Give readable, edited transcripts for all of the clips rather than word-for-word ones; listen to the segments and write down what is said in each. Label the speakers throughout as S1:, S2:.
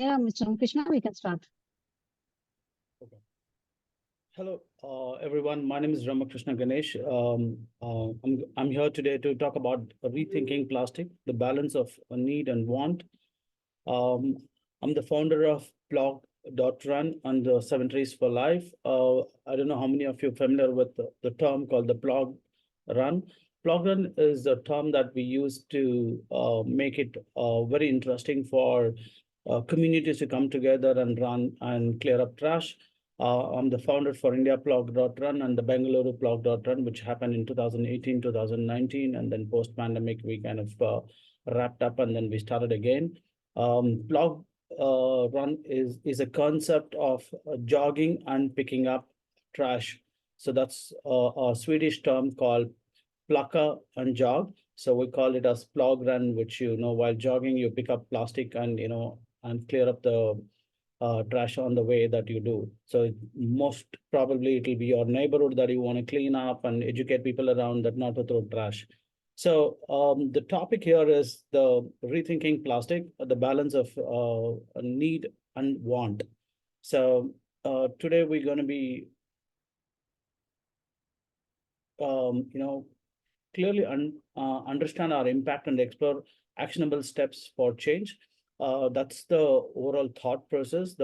S1: Yeah, Mr. Ramakrishna, we can start.
S2: Okay. Hello, everyone. My name is Ramakrishna Ganesh. I'm here today to talk about rethinking plastic, the balance of need and want. Um, I'm the founder of Plog.run and the Cemeteries for Life. I don't know how many of you are familiar with the term called the Plog Run. Plog Run is a term that we use to make it very interesting for communities to come together and run and clear up trash. I'm the founder for India Plog.run and the Bengaluru Plog.run, which happened in 2018, 2019, and then post-pandemic, we kind of wrapped up and then we started again. Plog run is a concept of jogging and picking up trash. So that's a Swedish term called plocka and jog. So we call it as plog run, which while jogging you pick up plastic and and clear up the trash on the way that you do. So most probably it will be your neighborhood that you want to clean up and educate people around that not to throw trash. So the topic here is the rethinking plastic, the balance of need and want. So today we're going to be, clearly understand our impact and explore actionable steps for change. That's the overall thought process.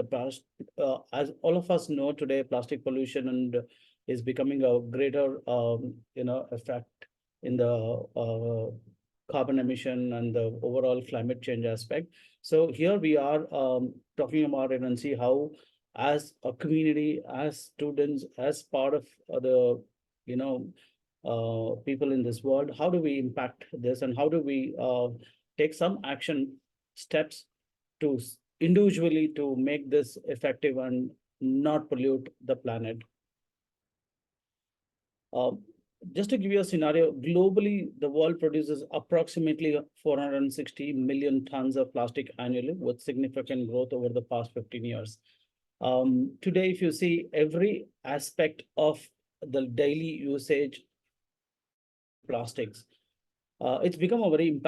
S2: As all of us know today, plastic pollution and is becoming a greater, effect in the carbon emission and the overall climate change aspect. So here we are talking about it and see how, as a community, as students, as part of the, you know, people in this world, how do we impact this and how do we take some action steps to individually to make this effective and not pollute the planet. Uh, just to give you a scenario, globally, the world produces approximately 460 million tons of plastic annually, with significant growth over the past 15 years. Today, if you see every aspect of the daily usage plastics, it's become a very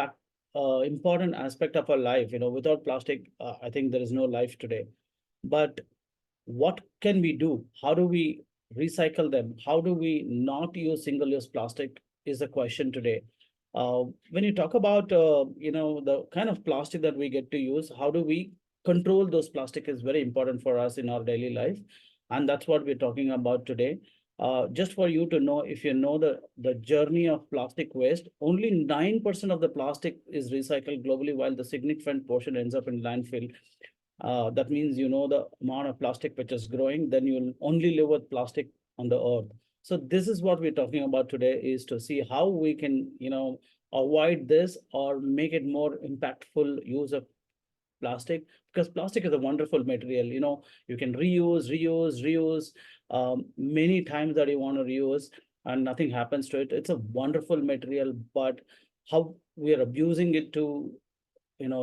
S2: important aspect of our life. Without plastic, I think there is no life today. But what can we do? How do we recycle them? How do we not use single-use plastic is the question today. When you talk about, the kind of plastic that we get to use, how do we control those plastic is very important for us in our daily life. And that's what we're talking about today. Just for you to know, if you know the journey of plastic waste, only 9% of the plastic is recycled globally, while the significant portion ends up in landfill. That means the amount of plastic which is growing, then you'll only live with plastic on the earth. So this is what we're talking about today, is to see how we can, avoid this or make it more impactful use of plastic, because plastic is a wonderful material. You can reuse many times that you want to reuse and nothing happens to it. It's a wonderful material, but how we are abusing it to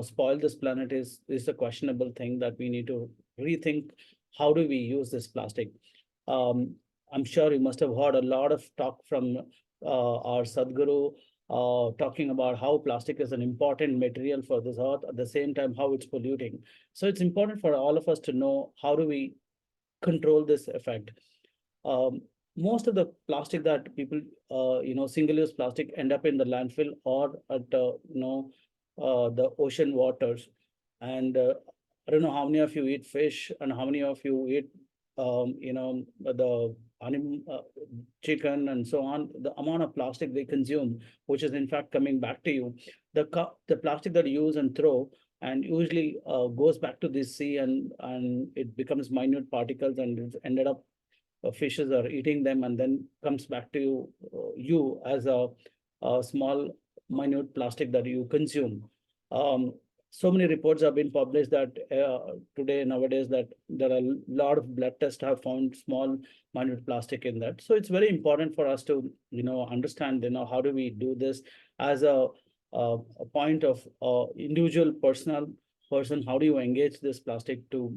S2: spoil this planet is a questionable thing that we need to rethink. How do we use this plastic? um, I'm sure you must have heard a lot of talk from our Sadhguru, talking about how plastic is an important material for this earth, at the same time how it's polluting. So it's important for all of us to know how do we control this effect. um, Most of the plastic that people, single-use plastic, end up in the landfill or at, the ocean waters. And I don't know how many of you eat fish and how many of you eat, the animal, chicken and so on. The amount of plastic they consume, which is in fact coming back to you. The plastic that you use and throw, and usually goes back to the sea, and it becomes minute particles, and it's ended up fishes are eating them and then comes back to you as a small minute plastic that you consume. Um, so many reports have been published that today, nowadays, that there are a lot of blood tests have found small minute plastic in that. So it's very important for us to understand how do we do this as a point of individual personal person. How do you engage this plastic to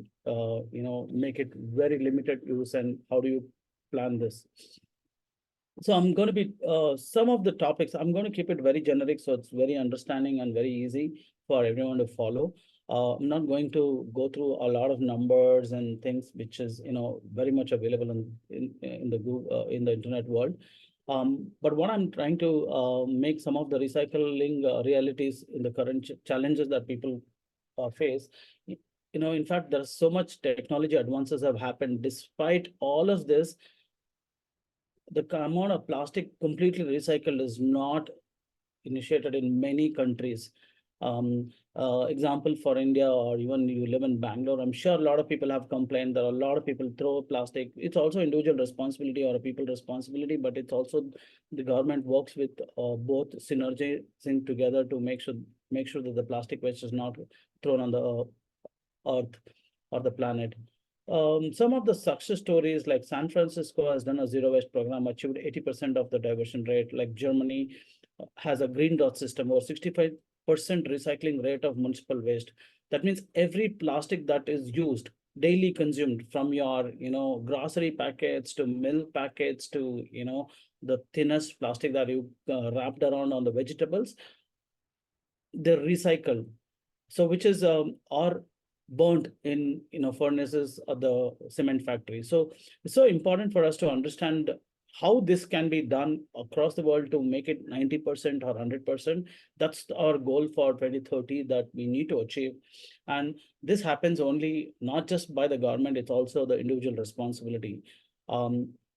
S2: make it very limited use, and how do you plan this? So I'm going to be some of the topics, I'm going to keep it very generic, so it's very understanding and very easy for everyone to follow. I'm not going to go through a lot of numbers and things, which is, very much available in the Google, in the internet world. But what I'm trying to make some of the recycling realities in the current challenges that people face. In fact, there's so much technology advances have happened. Despite all of this, the amount of plastic completely recycled is not initiated in many countries. Example for India, or even you live in Bangalore, I'm sure a lot of people have complained that a lot of people throw plastic. It's also individual responsibility or a people responsibility, but it's also the government works with both synergizing together to make sure that the plastic waste is not thrown on the earth or the planet. Some of the success stories, like San Francisco has done a zero waste program, achieved 80% of the diversion rate. Like Germany has a green dot system, or 65% recycling rate of municipal waste. That means every plastic that is used, daily consumed, from your, grocery packets to milk packets to, the thinnest plastic that you wrapped around on the vegetables, they're recycled. So which is or burnt in furnaces of the cement factory. So it's so important for us to understand how this can be done across the world to make it 90% or 100%. That's our goal for 2030 that we need to achieve. And this happens only not just by the government, it's also the individual responsibility.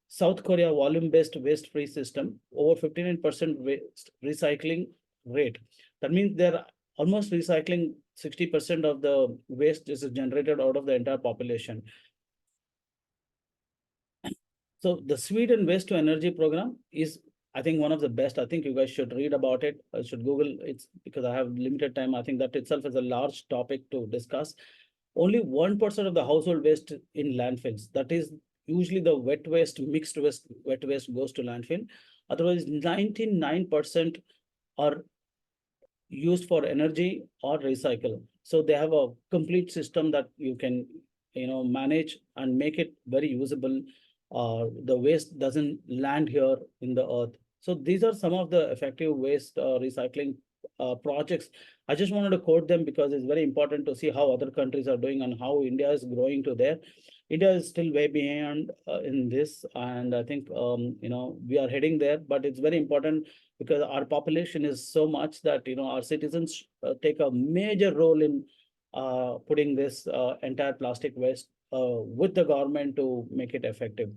S2: South Korea volume-based waste-free system, over 59% waste recycling rate. That means they're almost recycling 60% of the waste is generated out of the entire population. So the Sweden waste to energy program is, I think, one of the best. I think you guys should read about it. I should Google it, because I have limited time. I think that itself is a large topic to discuss. Only 1% of the household waste in landfills. That is usually the wet waste, mixed waste, wet waste goes to landfill. Otherwise, 99% are used for energy or recycle. So they have a complete system that you can, manage and make it very usable. The waste doesn't land here in the earth. So these are some of the effective waste recycling projects. I just wanted to quote them because it's very important to see how other countries are doing and how India is growing to there. India is still way behind in this, and I think we are heading there. But it's very important because our population is so much that our citizens take a major role in putting this entire plastic waste with the government to make it effective.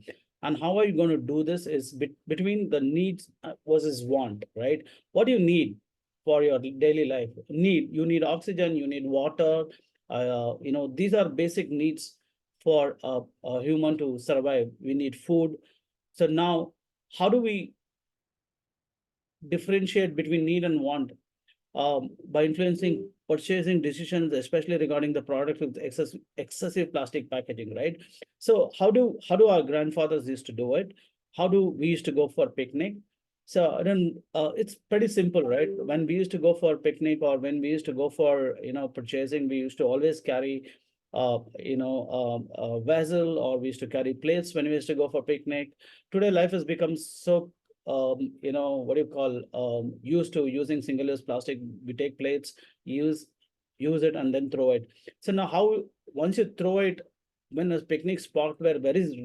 S2: And how are you going to do this is between the needs versus want, right? What do you need for your daily life? You need oxygen, you need water. These are basic needs for a human to survive. We need food. So now, how do we differentiate between need and want? By influencing purchasing decisions, especially regarding the product with excessive plastic packaging, right? So how do our grandfathers used to do it? How do we used to go for picnic? So then it's pretty simple, right? When we used to go for picnic, or when we used to go for purchasing, we used to always carry a vessel, or we used to carry plates when we used to go for picnic. Today, life has become so what do you call, used to using single-use plastic. We take plates, use it, and then throw it. So now how, once you throw it, when a picnic spot where there is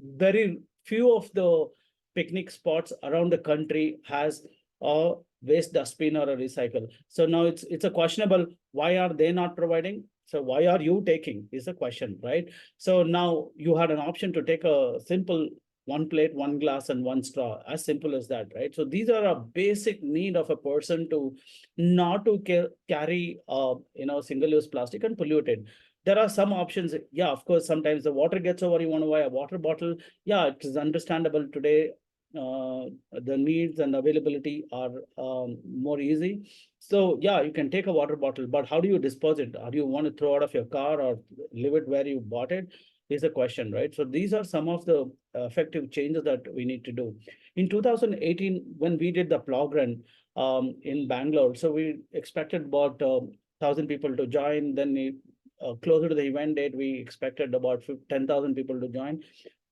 S2: very few of the picnic spots around the country has a waste dustbin or a recycle. So now it's a questionable, why are they not providing? So why are you taking is the question, right? So now you had an option to take a simple one plate, one glass, and one straw, as simple as that, right? So these are a basic need of a person to not to carry single-use plastic and pollute it. There are some options. Yeah, of course, sometimes the water gets over, you want to buy a water bottle. Yeah, it is understandable today. The needs and availability are more easy. So yeah, you can take a water bottle, but how do you dispose it? Or do you want to throw out of your car or leave it where you bought it? Is a question, right? So these are some of the effective changes that we need to do. In 2018, when we did the Plog run in Bangalore, so we expected about 1,000 people to join. Then closer to the event date, we expected about 10,000 people to join.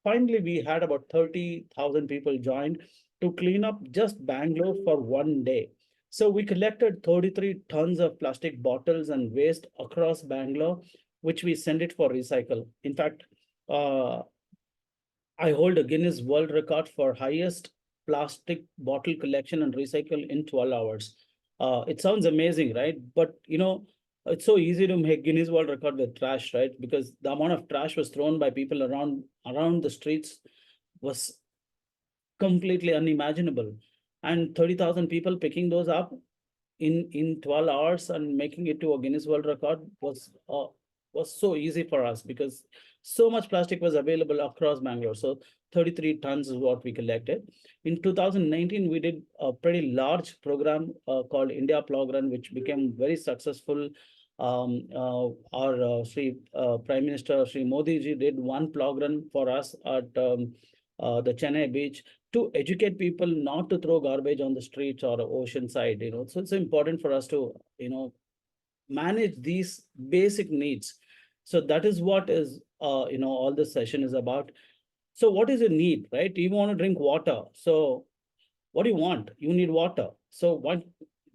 S2: Finally, we had about 30,000 people joined to clean up just Bangalore for one day. So we collected 33 tons of plastic bottles and waste across Bangalore, which we sent it for recycle. In fact, uh, I hold a Guinness World Record for highest plastic bottle collection and recycle in 12 hours. It sounds amazing, right? But it's so easy to make Guinness World Record with trash, right? Because the amount of trash was thrown by people around the streets was completely unimaginable. And 30,000 people picking those up in 12 hours and making it to a Guinness World Record was so easy for us because so much plastic was available across Bangalore. So 33 tons is what we collected. In 2019, we did a pretty large program called India Plog Run, which became very successful. Our Sri Prime Minister Sri Modi ji did one plog run for us at the Chennai beach to educate people not to throw garbage on the streets or ocean side. So it's important for us to manage these basic needs. So that is what is all this session is about. So what is your need, right? You want to drink water. So what do you want? You need water. So what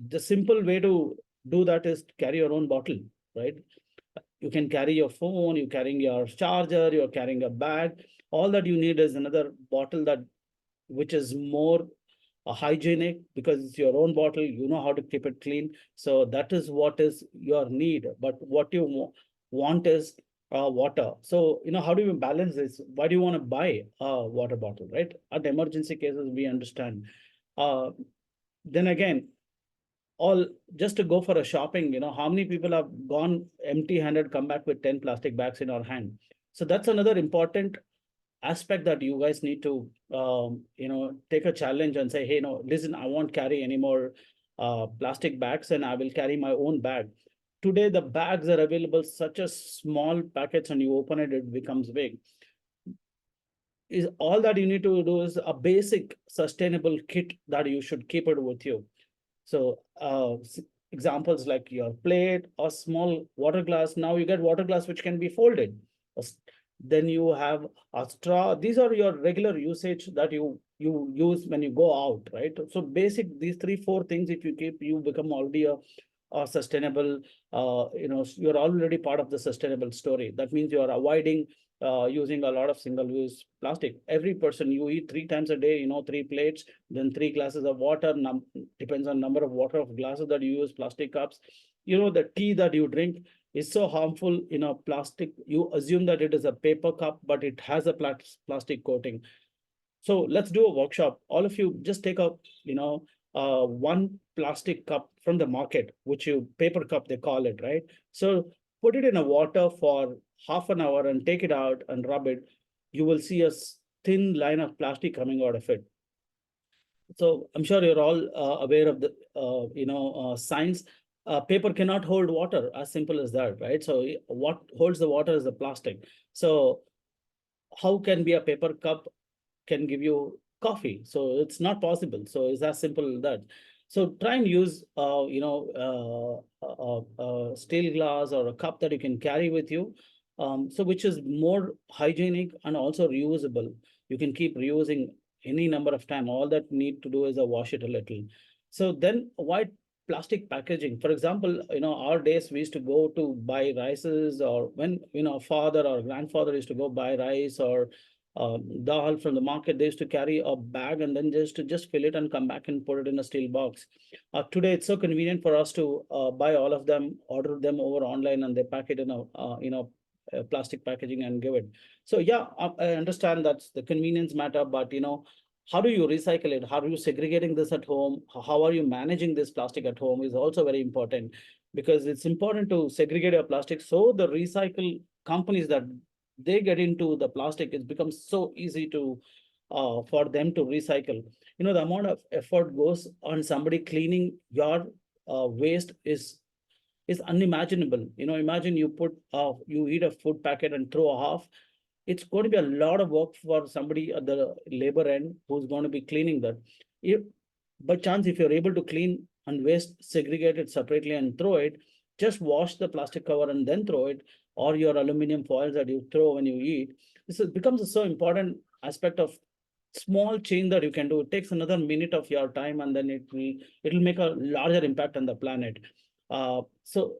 S2: the simple way to do that is to carry your own bottle, right? You can carry your phone, you're carrying your charger, you're carrying a bag. All that you need is another bottle that which is more hygienic because it's your own bottle, you know how to keep it clean. So that is what is your need. But what you want is water. So, how do you balance this? Why do you want to buy a water bottle, right? At emergency cases, we understand. Then again, all just to go for a shopping, how many people have gone empty handed, come back with 10 plastic bags in our hand? So that's another important aspect that you guys need to take a challenge and say, hey, no, listen, I won't carry any more plastic bags and I will carry my own bag. Today the bags are available such a small packets, and you open it, it becomes big. Is all that you need to do is a basic sustainable kit that you should keep it with you. So examples like your plate or small water glass. Now you get water glass which can be folded. Then you have a straw. These are your regular usage that you use when you go out, right? So basic, these 3-4 things, if you keep, you become already a sustainable, you're already part of the sustainable story. That means you are avoiding using a lot of single-use plastic. Every person, you eat 3 times a day, 3 plates, then 3 glasses of water, depends on number of water of glasses that you use, plastic cups. The tea that you drink is so harmful in a plastic. You assume that it is a paper cup, but it has a plastic coating. So let's do a workshop. All of you just take a, one plastic cup from the market, which paper cup, they call it, right? So put it in a water for half an hour and take it out and rub it. You will see a thin line of plastic coming out of it. So I'm sure you're all aware of the, science. Paper cannot hold water, as simple as that, right? So what holds the water is the plastic. So how can be a paper cup can give you coffee? So it's not possible. So it's as simple as that. So try and use, steel glass or a cup that you can carry with you. So which is more hygienic and also reusable. You can keep reusing any number of time. All that need to do is wash it a little. So then avoid plastic packaging. For example, our days we used to go to buy rices, or when, father or grandfather used to go buy rice or dal from the market, they used to carry a bag and then just fill it and come back and put it in a steel box. Today, it's so convenient for us to buy all of them, order them over online, and they pack it in a plastic packaging and give it. So yeah, I understand that's the convenience matter, but how do you recycle it? How are you segregating this at home? How are you managing this plastic at home is also very important, because it's important to segregate your plastic so the recycle companies that they get into the plastic, it becomes so easy to for them to recycle. The amount of effort goes on somebody cleaning your waste is unimaginable. Imagine you eat a food packet and throw a half. It's going to be a lot of work for somebody at the labor end who's going to be cleaning that. If by chance, if you're able to clean and waste, segregate it separately and throw it, just wash the plastic cover and then throw it, or your aluminum foils that you throw when you eat. Becomes a so important aspect of small change that you can do. It takes another minute of your time, and then it'll make a larger impact on the planet. So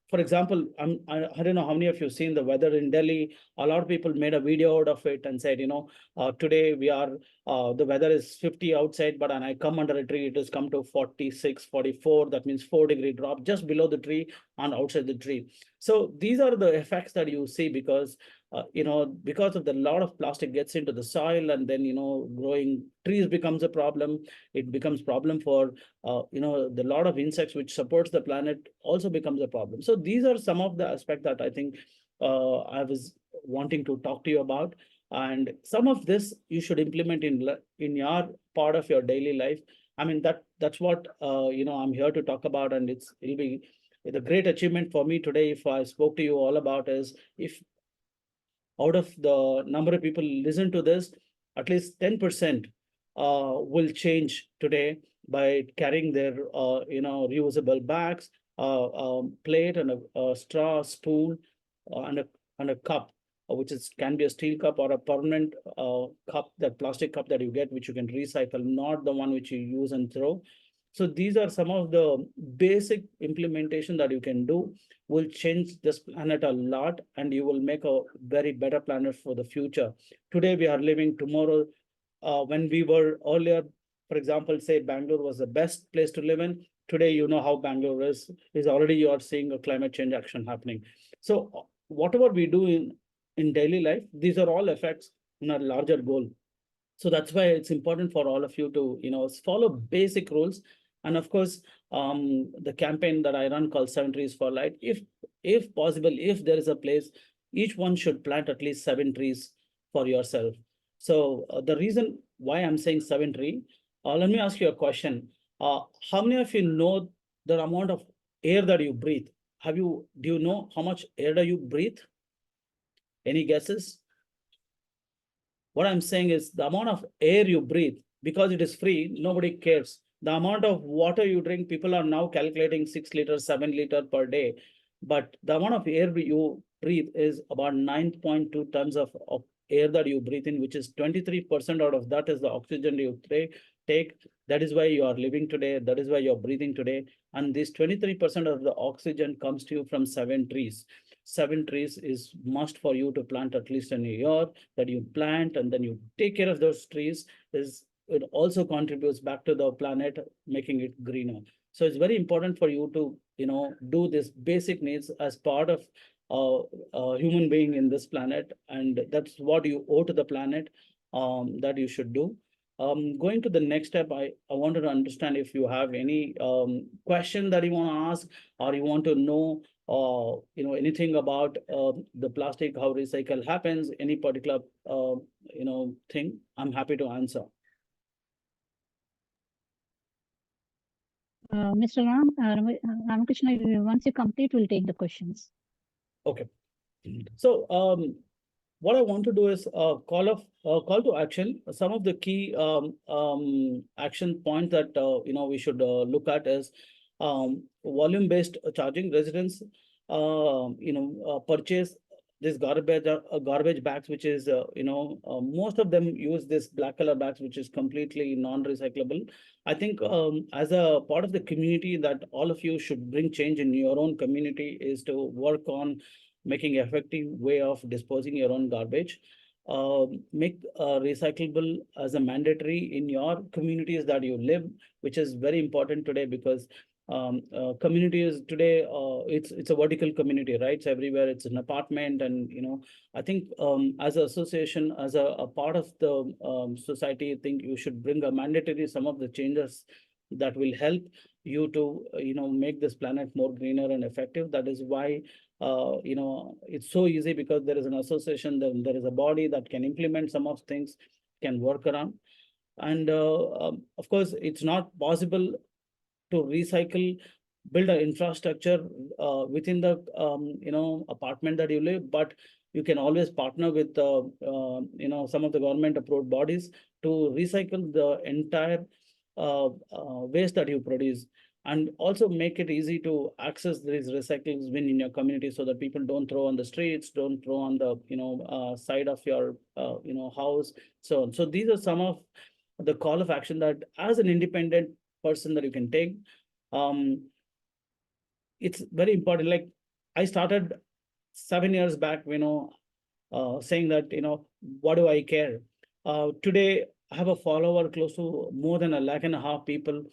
S2: for example, I don't know how many of you have seen the weather in Delhi. A lot of people made a video out of it and said, today the weather is 50 outside, but when I come under a tree, it has come to 46, 44. That means 4-degree drop just below the tree and outside the tree. So these are the effects that you see because because of the lot of plastic gets into the soil, and then, growing trees becomes a problem. It becomes problem for, the lot of insects which supports the planet also becomes a problem. So these are some of the aspects that I think I was wanting to talk to you about. And some of this you should implement in your part of your daily life. I mean, that's what, I'm here to talk about. And it'll be the great achievement for me today if I spoke to you all about is, if out of the number of people listen to this, at least 10% will change today by carrying their, reusable bags, plate, and a straw, spoon, and a cup, which can be a steel cup or a permanent cup, that plastic cup that you get, which you can recycle, not the one which you use and throw. So these are some of the basic implementation that you can do, will change this planet a lot, and you will make a very better planet for the future. Today we are living, tomorrow, when we were earlier, for example, say Bangalore was the best place to live in. Today, you know how Bangalore is already, you are seeing a climate change action happening. So whatever we do in daily life, these are all effects in a larger goal. So that's why it's important for all of you to, follow basic rules. And of course, the campaign that I run called 7 Trees for Light, if possible, if there is a place, each one should plant at least 7 trees for yourself. So the reason why I'm saying 7 tree, let me ask you a question. How many of you know the amount of air that you breathe? Do you know how much air do you breathe? Any guesses? What I'm saying is the amount of air you breathe, because it is free, nobody cares. The amount of water you drink, people are now calculating 6 liters, 7 liters per day. But the amount of air you breathe is about 9.2 tons of air that you breathe in, which is 23% out of that is the oxygen you take. That is why you are living today. That is why you're breathing today. And this 23% of the oxygen comes to you from 7 trees. 7 trees is must for you to plant at least in a year, that you plant and then you take care of those trees. It also contributes back to the planet, making it greener. So it's very important for you to, do this basic needs as part of a human being in this planet. And that's what you owe to the planet, that you should do. Going to the next step, I wanted to understand if you have any question that you want to ask, or you want to know, anything about the plastic, how recycle happens, any particular, thing, I'm happy to answer.
S1: Mr. Ramakrishna, once you complete, we'll take the questions.
S2: Okay. So what I want to do is call to action. Some of the key action points that we should look at is volume-based charging. Residents purchase this garbage bags, which is most of them use this black color bags, which is completely non-recyclable. I think as a part of the community that all of you should bring change in your own community is to work on making effective way of disposing your own garbage. Make recyclable as a mandatory in your communities that you live, which is very important today because communities today, it's a vertical community, right? It's everywhere. It's an apartment, and I think as an association, as a part of the society, I think you should bring a mandatory some of the changes that will help you to make this planet more greener and effective. That is why it's so easy, because there is an association, then there is a body that can implement some of things, can work around. And of course, it's not possible to recycle, build an infrastructure within the apartment that you live, but you can always partner with some of the government approved bodies to recycle the entire waste that you produce. and also make it easy to access these recycling bin in your community so that people don't throw on the streets, don't throw on the, side of your, house. So, so these are some of the call of action that as an independent person that you can take. Um, it's very important. Like I started 7 years back, saying that, what do I care? Today, I have a follower close to more than 1.5 lakh people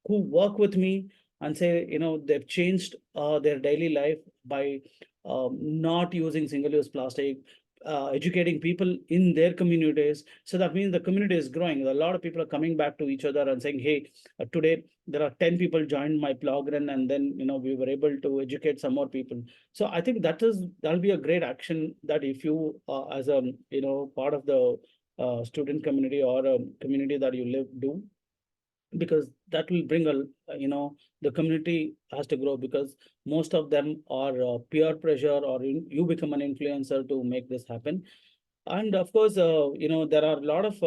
S2: who work with me and say, they've changed their daily life by not using single-use plastic, educating people in their communities. So that means the community is growing. A lot of people are coming back to each other and saying, hey, today there are 10 people joined my blog run, and then, we were able to educate some more people. So I think that'll be a great action that if you, as a, part of the student community or a community that you live, do, because that will bring the community has to grow, because most of them are peer pressure, or you become an influencer to make this happen. And of course, there are a lot of,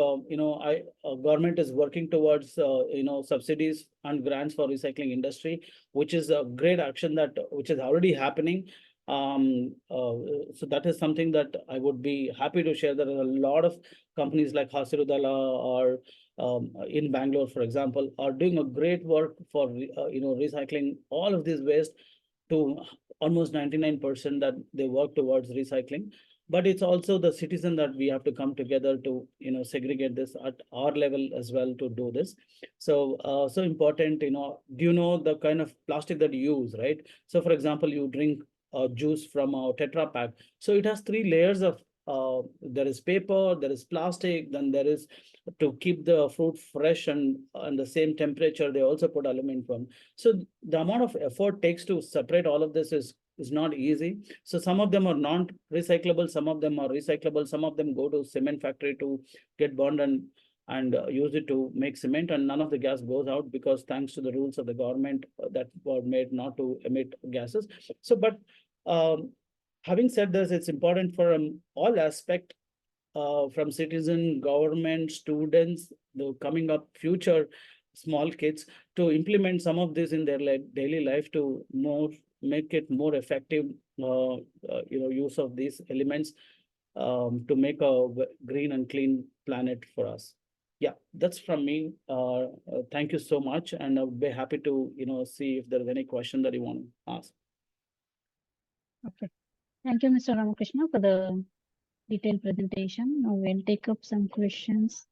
S2: government is working towards, subsidies and grants for recycling industry, which is a great action that which is already happening. So that is something that I would be happy to share. There are a lot of companies like Hasirudala or in Bangalore, for example, are doing a great work for, recycling all of this waste to almost 99% that they work towards recycling. But it's also the citizen that we have to come together to, segregate this at our level as well to do this. So, so important, do you know the kind of plastic that you use, right? So for example, you drink juice from a Tetra Pak. So it has 3 layers of, there is paper, there is plastic, then there is to keep the fruit fresh and the same temperature, they also put aluminum. So the amount of effort takes to separate all of this is not easy. So some of them are non-recyclable, some of them are recyclable, some of them go to cement factory to get burned and use it to make cement, and none of the gas goes out because thanks to the rules of the government that were made not to emit gases. So, but having said this, it's important for all aspect, from citizen, government, students, the coming up future small kids, to implement some of this in their daily life to make it more effective, use of these elements, to make a green and clean planet for us. Yeah, that's from me. Thank you so much, and I would be happy to, see if there is any question that you want to ask.
S1: Okay. Thank you, Mr. Ramakrishna, for the detailed presentation. Now we'll take up some questions.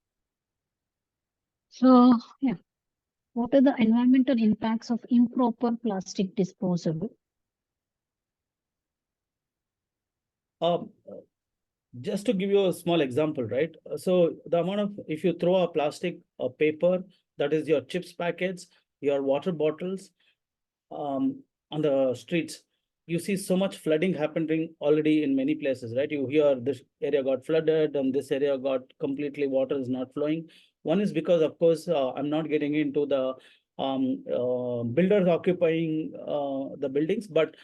S1: So, yeah, what are the environmental impacts of improper plastic disposal?
S2: Just to give you a small example, right? So the amount of, if you throw a plastic or paper, that is your chips packets, your water bottles, on the streets, you see so much flooding happening already in many places, right? You hear this area got flooded and this area got completely, water is not flowing. One is because, of course, I'm not getting into the builders occupying the buildings, but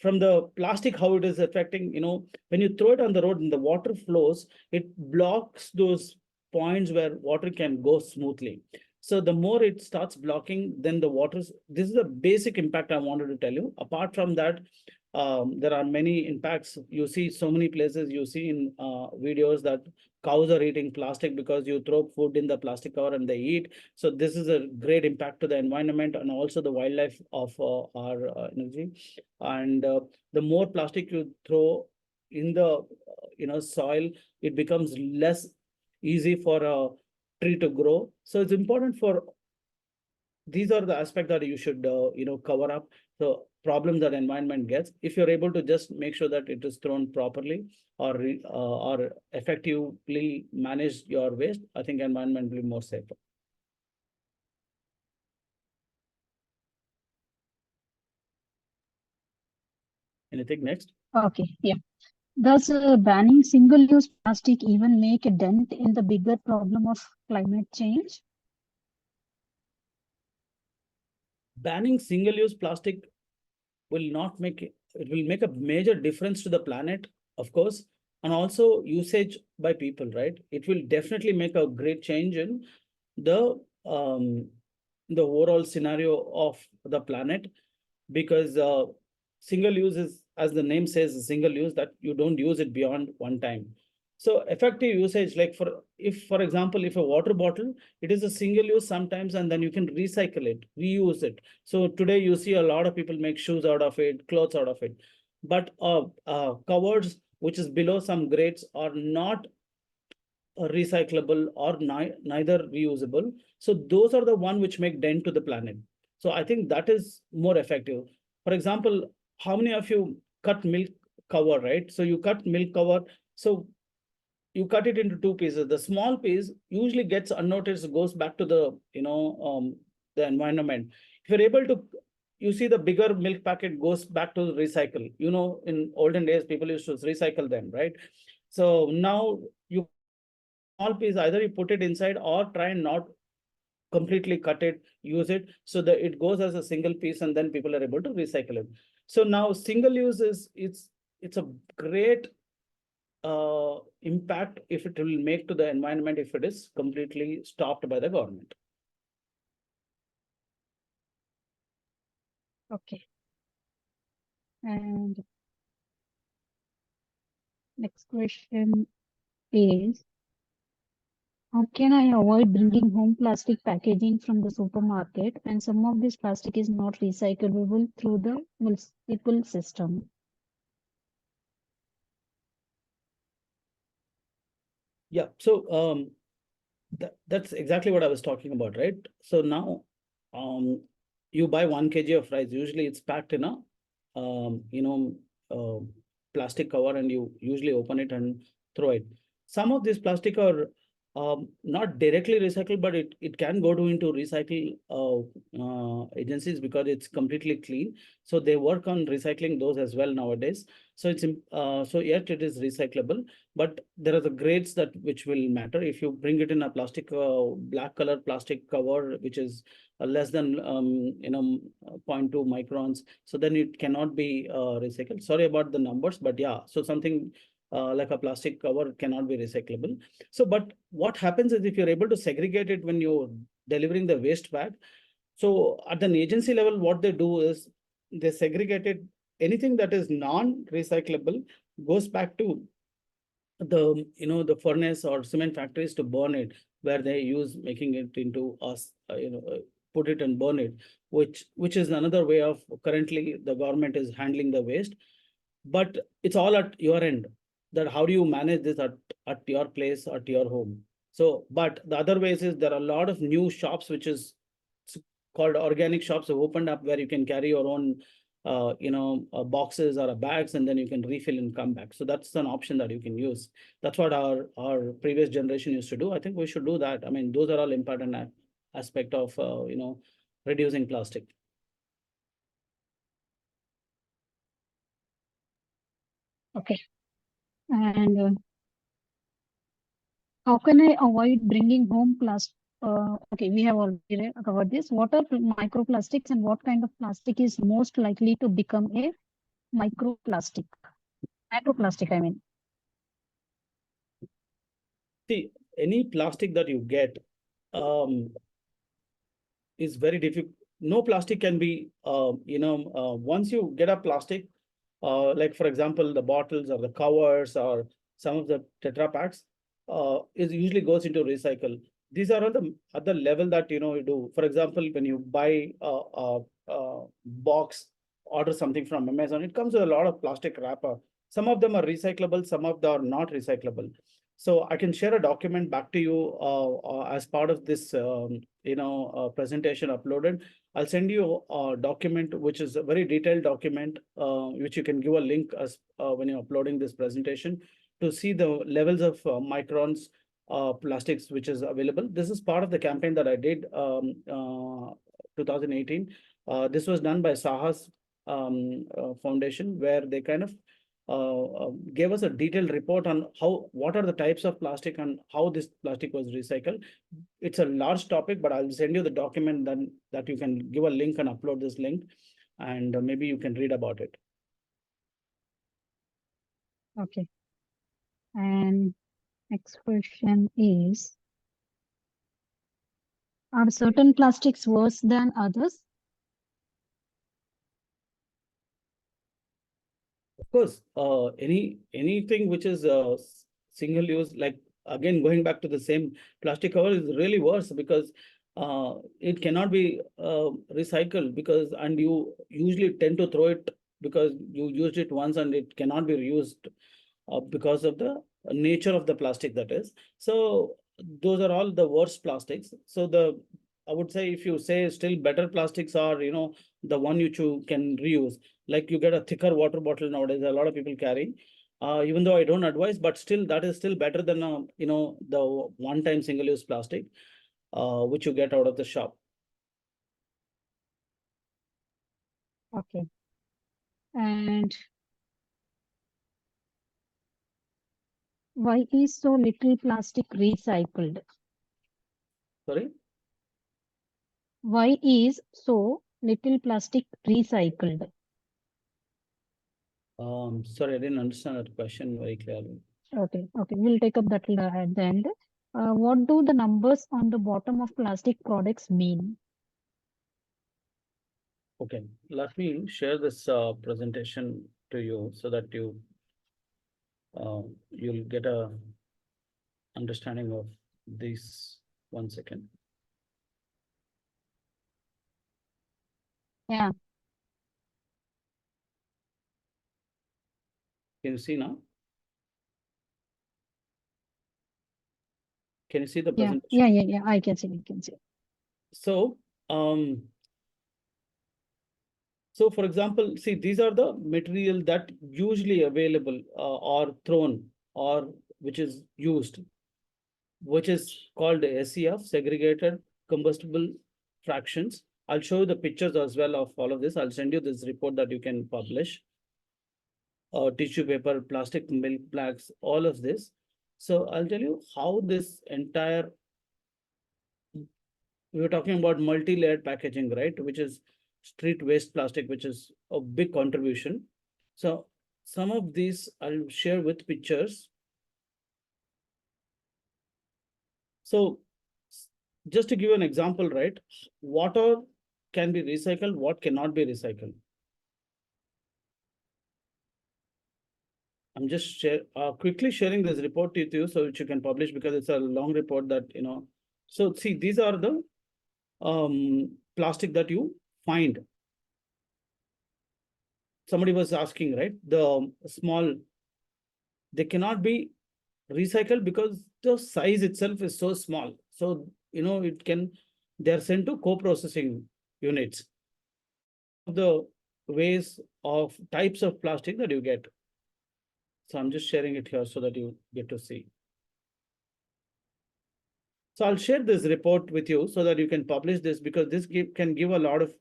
S2: from the plastic, how it is affecting, when you throw it on the road and the water flows, it blocks those points where water can go smoothly. So the more it starts blocking, then the waters, this is the basic impact I wanted to tell you. Apart from that, there are many impacts. You see so many places, you see in videos that cows are eating plastic because you throw food in the plastic cover and they eat. So this is a great impact to the environment and also the wildlife of our energy. And the more plastic you throw in the soil, it becomes less easy for a tree to grow. So it's important for, these are the aspects that you should cover up the problem that environment gets. If you're able to just make sure that it is thrown properly or effectively manage your waste, I think environment will be more safer. Anything next?
S1: Okay, yeah. Does banning single-use plastic even make a dent in the bigger problem of climate change?
S2: Banning single-use plastic will not make it will make a major difference to the planet, of course, and also usage by people, right? It will definitely make a great change in the the overall scenario of the planet, because single use is, as the name says, single use, that you don't use it beyond one time. So effective usage, like for example, if a water bottle, it is a single use sometimes, and then you can recycle it, reuse it. So today you see a lot of people make shoes out of it, clothes out of it. But covers which is below some grades are not recyclable or neither reusable. So those are the one which make dent to the planet. So I think that is more effective. For example, how many of you cut milk cover, right? So you cut milk cover. So you cut it into two pieces. The small piece usually gets unnoticed, goes back to the environment. If you're able to, you see the bigger milk packet goes back to recycle. In olden days, people used to recycle them, right? So now you small piece, either you put it inside or try and not completely cut it, use it, so that it goes as a single piece, and then people are able to recycle it. So now single use is, it's a great impact if it will make to the environment if it is completely stopped by the government.
S1: Okay. And next question is, how can I avoid bringing home plastic packaging from the supermarket, and some of this plastic is not recyclable through the municipal system?
S2: Yeah, so that's exactly what I was talking about, right? So now you buy 1 kg of rice, usually it's packed in a uh, plastic cover, and you usually open it and throw it. Some of this plastic are not directly recycled, but it can go to into recycle agencies because it's completely clean. So they work on recycling those as well nowadays. So so yet it is recyclable, but there are the grades that which will matter. If you bring it in a plastic, black color plastic cover, which is less than 0.2 microns, so then it cannot be recycled. Sorry about the numbers, but yeah, so something like a plastic cover cannot be recyclable. So, but what happens is, if you're able to segregate it when you're delivering the waste bag, so at an agency level, what they do is they segregate it. Anything that is non-recyclable goes back to the furnace or cement factories to burn it, where they use making it into us, put it and burn it, which is another way of, currently the government is handling the waste. But it's all at your end, that how do you manage this at your place, at your home. So, but the other ways is, there are a lot of new shops which is called organic shops have opened up, where you can carry your own boxes or bags, and then you can refill and come back. So that's an option that you can use. That's what our previous generation used to do. I think we should do that. I mean, those are all important aspect of reducing plastic.
S1: Okay. And how can I avoid bringing home plastic? Okay, we have already covered this. What are microplastics, and what kind of plastic is most likely to become a microplastic? Microplastic, I mean.
S2: See, any plastic that you get is very difficult. No plastic can be, once you get a plastic, like for example, the bottles or the covers or some of the Tetra packs, it usually goes into recycle. These are all the other level that you do. For example, when you buy a box, order something from Amazon, it comes with a lot of plastic wrapper. Some of them are recyclable, some of them are not recyclable. So I can share a document back to you as part of this presentation uploaded. I'll send you a document which is a very detailed document, which you can give a link as when you're uploading this presentation, to see the levels of microns plastics which is available. This is part of the campaign that I did 2018. This was done by Sahas Foundation, where they kind of gave us a detailed report on what are the types of plastic and how this plastic was recycled. It's a large topic, but I'll send you the document then that you can give a link and upload this link, and maybe you can read about it.
S1: Okay. And next question is, Are certain plastics worse than others?
S2: Of course, anything which is single use, like again going back to the same plastic cover, is really worse because it cannot be recycled, because and you usually tend to throw it because you used it once and it cannot be reused because of the nature of the plastic that is. So those are all the worst plastics. So I would say, if you say still better plastics are, the one which you can reuse, like you get a thicker water bottle nowadays, a lot of people carry. Even though I don't advise, but still that is still better than the one-time single-use plastic, which you get out of the shop.
S1: Okay. And why is so little plastic recycled?
S2: Sorry.
S1: Why is so little plastic recycled?
S2: Sorry, I didn't understand that question very clearly.
S1: Okay, we'll take up that at the end. What do the numbers on the bottom of plastic products mean?
S2: Okay, let me share this presentation to you so that you'll get a understanding of this. 1 second.
S1: Yeah,
S2: Can you see now? Can you see the presentation?
S1: yeah. I can see,
S2: So, so for example, see, these are the material that usually available or thrown, or which is used, which is called SEF, segregated combustible fractions. I'll show you the pictures as well of all of this. I'll send you this report that you can publish. Tissue paper, plastic milk bags, all of this. So I'll tell you how this entire, we were talking about multi-layered packaging, right? Which is street waste plastic, which is a big contribution. So some of these I'll share with pictures. So just to give you an example, right? Water can be recycled, what cannot be recycled. I'm just quickly sharing this report with you so that you can publish, because it's a long report that, So see, these are the plastic that you find. Somebody was asking, right? The small, they cannot be recycled because the size itself is so small. So, they're sent to co-processing units. The ways of types of plastic that you get. So I'm just sharing it here so that you get to see. So I'll share this report with you so that you can publish this, because this can give a lot of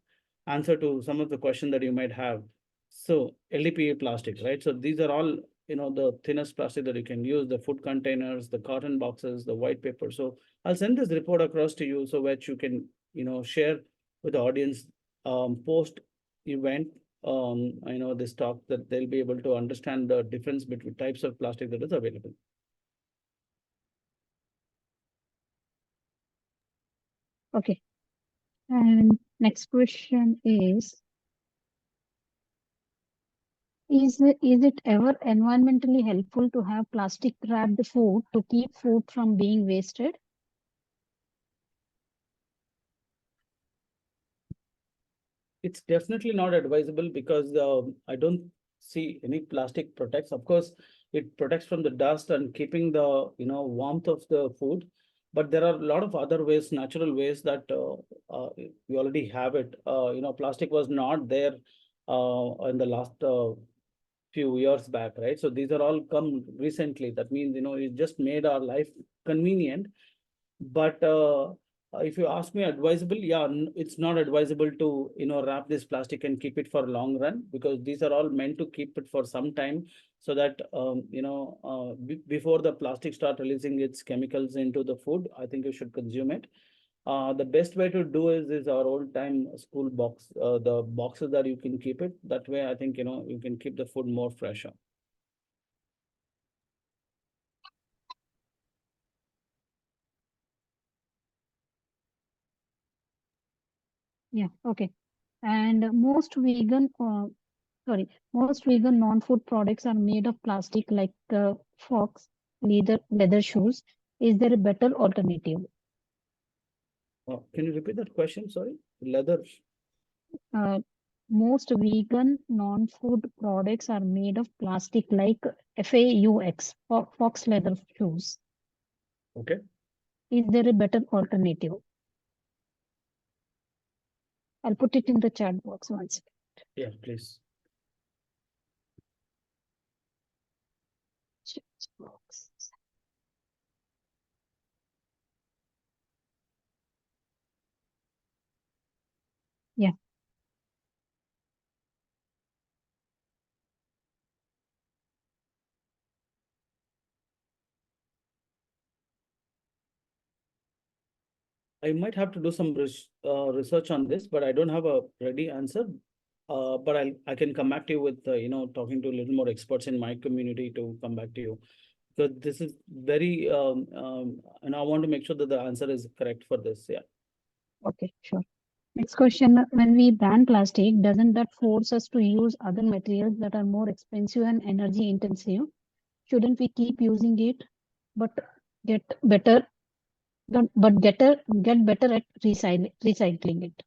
S2: answer to some of the questions that you might have. So LDPE plastic, right? So these are all, the thinnest plastic that you can use, the food containers, the carton boxes, the white paper. So I'll send this report across to you so that you can, share with the audience post event, this talk, that they'll be able to understand the difference between types of plastic that is available.
S1: Okay. And next question is it ever environmentally helpful to have plastic wrapped food to keep food from being wasted?
S2: It's definitely not advisable, because I don't see any plastic protects. Of course, it protects from the dust and keeping the warmth of the food, but there are a lot of other ways, natural ways, that we already have it. Plastic was not there in the last few years back, right? So these are all come recently. That means it just made our life convenient. But if you ask me, advisable, yeah, it's not advisable to wrap this plastic and keep it for long run, because these are all meant to keep it for some time, so that before the plastic start releasing its chemicals into the food, I think you should consume it. The best way to do is our old time school box, the boxes that you can keep it. That way, I think you can keep the food more fresher.
S1: Yeah, okay. And most vegan non-food products are made of plastic like forks, leather shoes. Is there a better alternative?
S2: Can you repeat that question? Sorry. Leather.
S1: Uh, most vegan non-food products are made of plastic like FAUX, fox leather shoes.
S2: Okay.
S1: Is there a better alternative? I'll put it in the chat box once.
S2: Yeah, please.
S1: Chat box. Yeah,
S2: I might have to do some research on this, but I don't have a ready answer. But I can come back to you with talking to a little more experts in my community to come back to you, because this is very and I want to make sure that the answer is correct for this. Yeah.
S1: okay, sure. Next question, when we ban plastic, doesn't that force us to use other materials that are more expensive and energy intensive? Shouldn't we keep using it, but get better, get better at recycling it?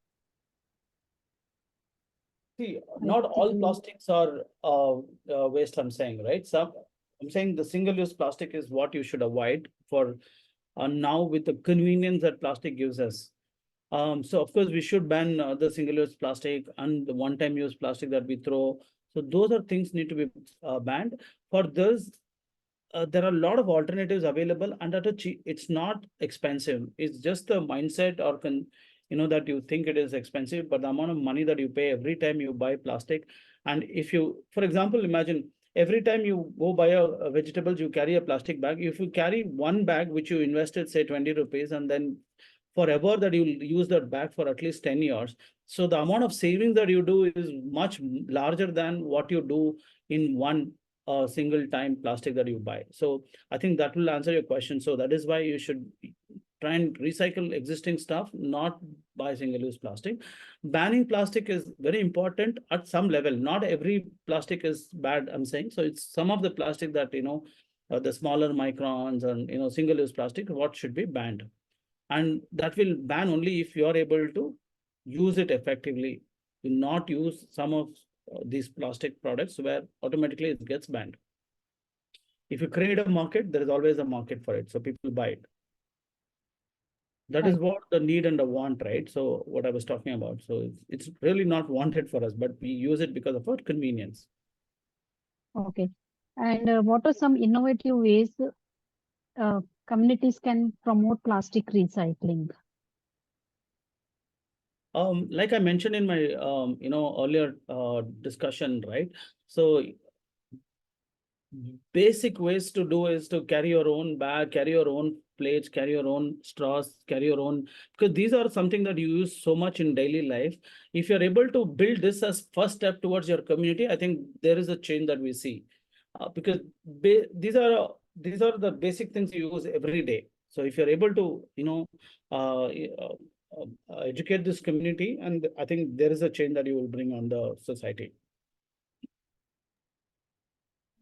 S2: See,
S1: I
S2: not all
S1: think,
S2: plastics are waste, I'm saying, right? Some, I'm saying the single-use plastic is what you should avoid for now with the convenience that plastic gives us. So of course we should ban the single-use plastic and the one-time use plastic that we throw. So those are things need to be banned. For this, there are a lot of alternatives available and at a cheap, it's not expensive. It's just the mindset or that you think it is expensive, but the amount of money that you pay every time you buy plastic. And if you, for example, imagine every time you go buy a vegetables, you carry a plastic bag. If you carry one bag, which you invested, say 20 rupees, and then forever that you'll use that bag for at least 10 years. So the amount of savings that you do is much larger than what you do in one single time plastic that you buy. So I think that will answer your question. So that is why you should try and recycle existing stuff, not buy single-use plastic. Banning plastic is very important at some level. Not every plastic is bad, I'm saying. So it's some of the plastic that, the smaller microns and, single-use plastic, what should be banned. And that will ban only if you are able to use it effectively. Do not use some of these plastic products where automatically it gets banned. If you create a market, there is always a market for it, so people buy it. That is
S1: right,
S2: what the need and the want, right? So what I was talking about. So it's really not wanted for us, but we use it because of our convenience.
S1: okay. And what are some innovative ways uh, communities can promote plastic recycling?
S2: Like I mentioned in my earlier discussion, right? So basic ways to do is to carry your own bag, carry your own plates, carry your own straws, carry your own, because these are something that you use so much in daily life. If you're able to build this as first step towards your community, I think there is a change that we see. Because these are the basic things you use every day. So if you're able to, educate this community, and I think there is a change that you will bring on the society.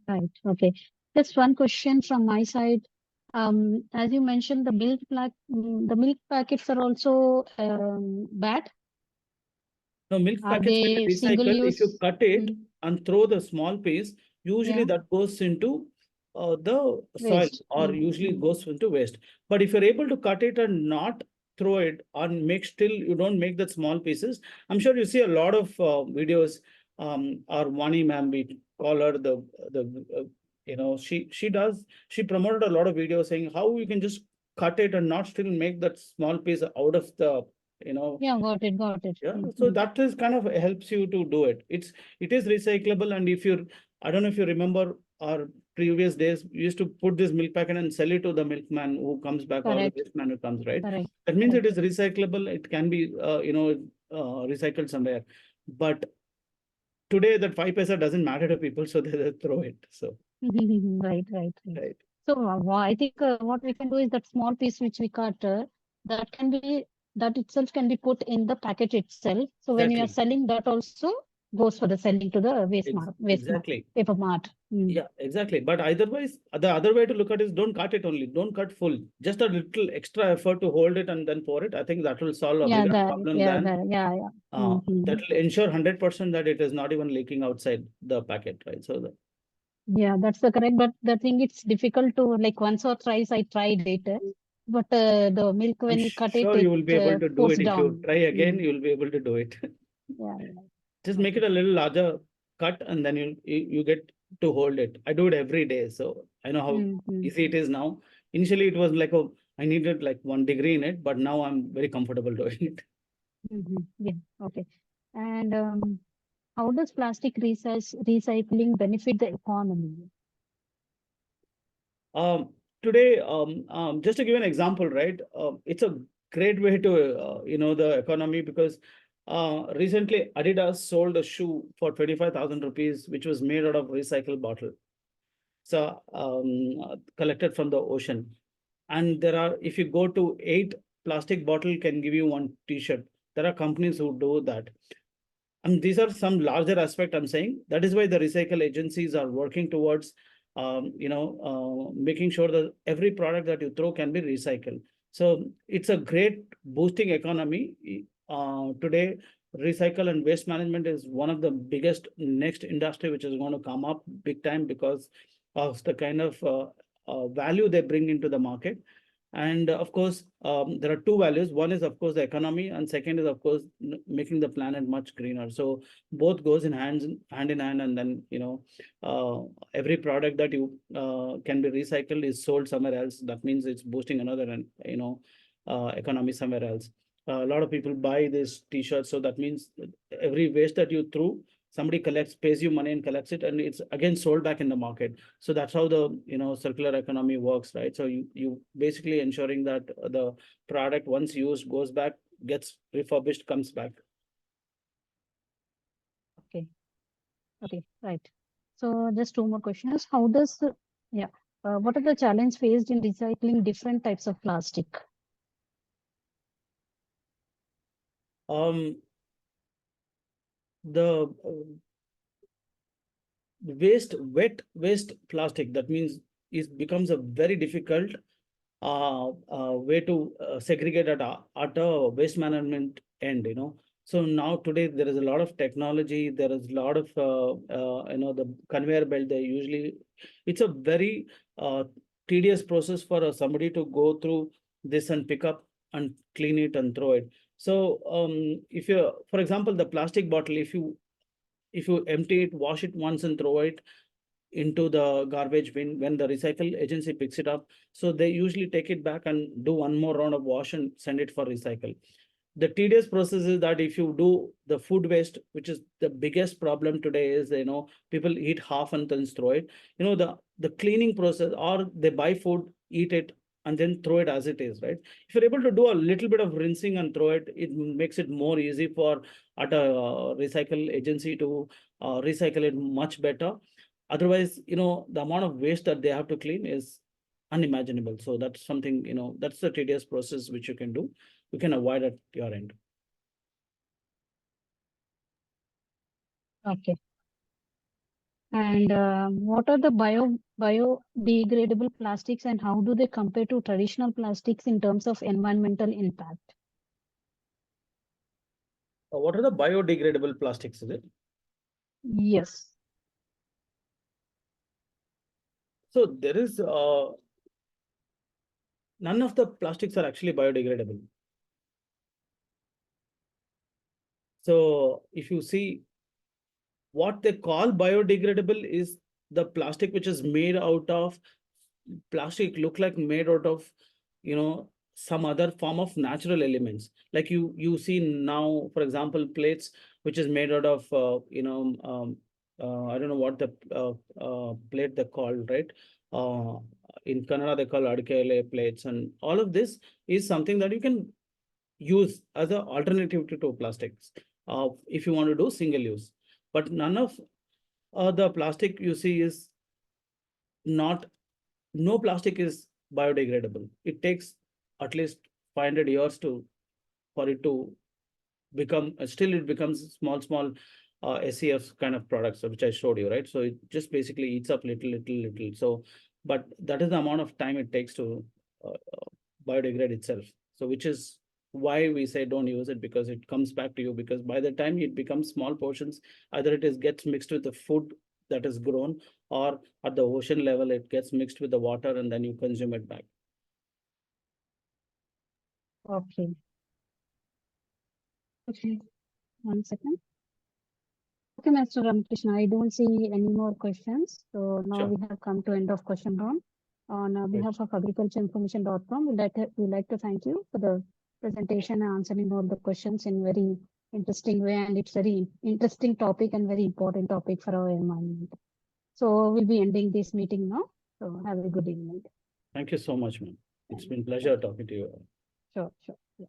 S1: Right. Okay. Just one question from my side. As you mentioned, the milk packets are also bad.
S2: Now, milk
S1: Are
S2: packets can
S1: they
S2: be
S1: single
S2: recycled. If you
S1: use?
S2: cut it
S1: Mm,
S2: and throw the small piece, usually
S1: yeah,
S2: that goes into the soil
S1: waste.
S2: or usually goes into waste. But if you're able to cut it and not throw it and make still, you don't make that small pieces. I'm sure you see a lot of videos. Our Vani ma'am, we call her she promoted a lot of videos saying how you can just cut it and not still make that small piece out of the, you know,
S1: Yeah, got it.
S2: yeah, so
S1: Mm-hmm.
S2: that is kind of helps you to do it. It is recyclable, and if you're, I don't know if you remember our previous days, we used to put this milk packet and sell it to the milkman who comes back or the
S1: Correct,
S2: wasteman who comes, right?
S1: correct,
S2: That means it
S1: correct.
S2: is recyclable. It can be, recycled somewhere. But today that 5 paisa doesn't matter to people, so they throw it. So,
S1: Right.
S2: right.
S1: So I think what we can do is that small piece which we cut, that can be that itself can be put in the packet itself. So when you are
S2: Exactly.
S1: selling, that also goes for the selling to the waste
S2: Exactly.
S1: paper mart.
S2: Yeah, exactly. But otherwise, the other way to look at it is don't cut it only. Don't cut full. Just a little extra effort to hold it and then pour it. I think that will solve a bigger problem than
S1: Yeah.
S2: that will ensure 100% that it is not even leaking outside the packet, right? So
S1: Yeah, that's the correct. But the thing, it's difficult to, like, once or twice I tried it, but the milk,
S2: I'm
S1: when you cut it,
S2: sure you
S1: it
S2: will be able to do
S1: pours
S2: it. If you
S1: down.
S2: try again,
S1: Mm.
S2: you will be able to do it.
S1: Yeah,
S2: Just
S1: yeah.
S2: make it
S1: Okay.
S2: a little larger cut and then you get to hold it. I do it every day, so I know how
S1: Mm-hmm.
S2: easy it is now. Initially, it was like, oh, I needed like 1 degree in it, but now I'm very comfortable doing it.
S1: Mm-hmm. Yeah. Okay. And how does plastic recycling benefit the economy?
S2: Um, Today, just to give an example, right? It's a great way to the economy because recently Adidas sold a shoe for 25,000 rupees, which was made out of recycled bottle. So collected from the ocean. And there are, if you go to 8 plastic bottle can give you one t-shirt. There are companies who do that. And these are some larger aspect I'm saying. That is why the recycle agencies are working towards, making sure that every product that you throw can be recycled. So it's a great boosting economy. Today, recycle and waste management is one of the biggest next industry which is going to come up big time because of the kind of value they bring into the market. And of course, there are two values. One is, of course, the economy, and second is, of course, making the planet much greener. So both goes in hand in hand, and then every product that you can be recycled is sold somewhere else. That means it's boosting another and economy somewhere else. A lot of people buy this T-shirt, so that means every waste that you threw, somebody collects, pays you money and collects it, and it's again sold back in the market. So that's how the circular economy works, right? So you basically ensuring that the product once used goes back, gets refurbished, comes back.
S1: Okay. Okay. Right. So just two more questions. How does, yeah, what are the challenges faced in recycling different types of plastic?
S2: um the wet waste plastic, that means it becomes a very difficult way to segregate at a waste management end, So now today there is a lot of technology, there is a lot of the conveyor belt. They usually, it's a very tedious process for somebody to go through this and pick up and clean it and throw it. So if you, for example, the plastic bottle, if you empty it, wash it once and throw it into the garbage bin when the recycle agency picks it up. So they usually take it back and do one more round of wash and send it for recycle. The tedious process is that if you do the food waste, which is the biggest problem today, is people eat half and then throw it. The cleaning process, or they buy food, eat it, and then throw it as it is, right? If you're able to do a little bit of rinsing and throw it, it makes it more easy for at a recycle agency to recycle it much better. Otherwise, the amount of waste that they have to clean is unimaginable. So that's something, that's the tedious process which you can avoid at your end.
S1: Okay. And what are the biodegradable plastics, and how do they compare to traditional plastics in terms of environmental impact?
S2: What are the biodegradable plastics? Is it?
S1: Yes.
S2: So there is none of the plastics are actually biodegradable. So if you see, what they call biodegradable is the plastic which is made out of plastic, look like made out of some other form of natural elements, like you see now, for example, plates which is made out of I don't know what the plate they called, right? In Kannada they call adkele plates, and all of this is something that you can use as an alternative to plastics if you want to do single use. But none of the plastic you see is not, no plastic is biodegradable. It takes at least 500 years to for it to become, still it becomes small SCF kind of products, which I showed you, right? So it just basically eats up little. So, but that is the amount of time it takes to biodegrade itself. So which is why we say don't use it, because it comes back to you, because by the time it becomes small portions, either it is gets mixed with the food that is grown, or at the ocean level, it gets mixed with the water and then you consume it back.
S1: Okay. Okay. 1 second. Okay, Mr. Ramakrishna, I don't see any more questions. So now
S2: Sure.
S1: we have come to end of question round. On
S2: Right.
S1: behalf of agricultureinformation.com, we'd like to thank you for the presentation and answering all the questions in very interesting way. And it's very interesting topic and very important topic for our environment. So we'll be ending this meeting now. So have a good evening.
S2: Thank you so much, ma'am. It's been
S1: Thank
S2: pleasure
S1: you.
S2: talking to you.
S1: Sure, sure. Yeah.